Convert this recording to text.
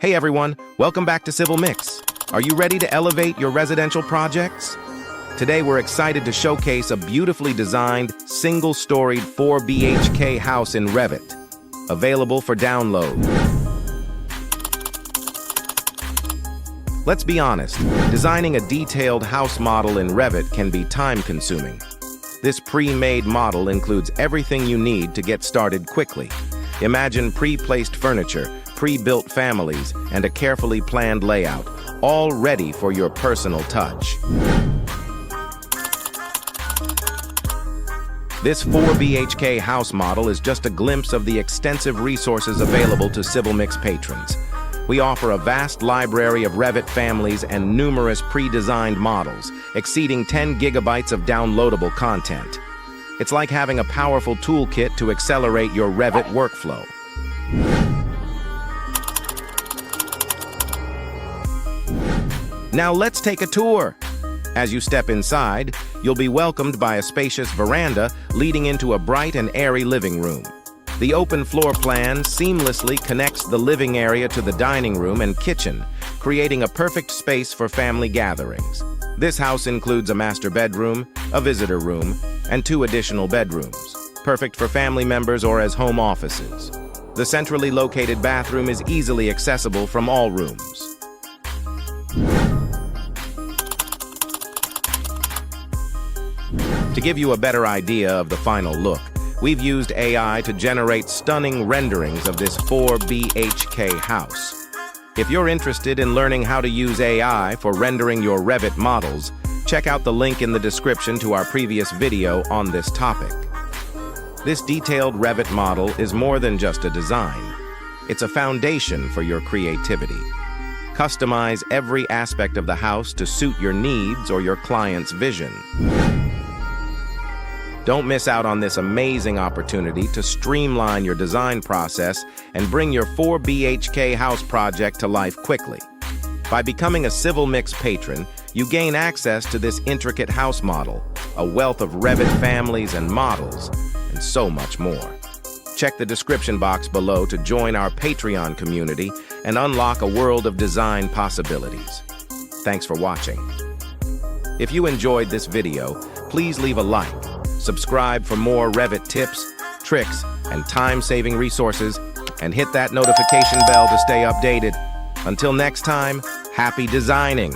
Hey everyone, welcome back to CivilMix. Are you ready to elevate your residential projects? Today we're excited to showcase a beautifully designed, single-storied 4 BHK house in Revit, available for download. Let's be honest, designing a detailed house model in Revit can be time-consuming. This pre-made model includes everything you need to get started quickly. Imagine pre-placed furniture, pre-built families, and a carefully planned layout, all ready for your personal touch. This 4 BHK house model is just a glimpse of the extensive resources available to CivilMix patrons. We offer a vast library of Revit families and numerous pre-designed models, exceeding 10 gigabytes of downloadable content. It's like having a powerful toolkit to accelerate your Revit workflow. Now let's take a tour. As you step inside, you'll be welcomed by a spacious veranda leading into a bright and airy living room. The open floor plan seamlessly connects the living area to the dining room and kitchen, creating a perfect space for family gatherings. This house includes a master bedroom, a visitor room, and 2 additional bedrooms, perfect for family members or as home offices. The centrally located bathroom is easily accessible from all rooms. To give you a better idea of the final look, we've used AI to generate stunning renderings of this 4 BHK house. If you're interested in learning how to use AI for rendering your Revit models, check out the link in the description to our previous video on this topic. This detailed Revit model is more than just a design. It's a foundation for your creativity. Customize every aspect of the house to suit your needs or your client's vision. Don't miss out on this amazing opportunity to streamline your design process and bring your 4 BHK house project to life quickly. By becoming a CivilMix patron, you gain access to this intricate house model, a wealth of Revit families and models, and so much more. Check the description box below to join our Patreon community and unlock a world of design possibilities. Thanks for watching. If you enjoyed this video, please leave a like. Subscribe for more Revit tips, tricks, and time-saving resources, and hit that notification bell to stay updated. Until next time, happy designing!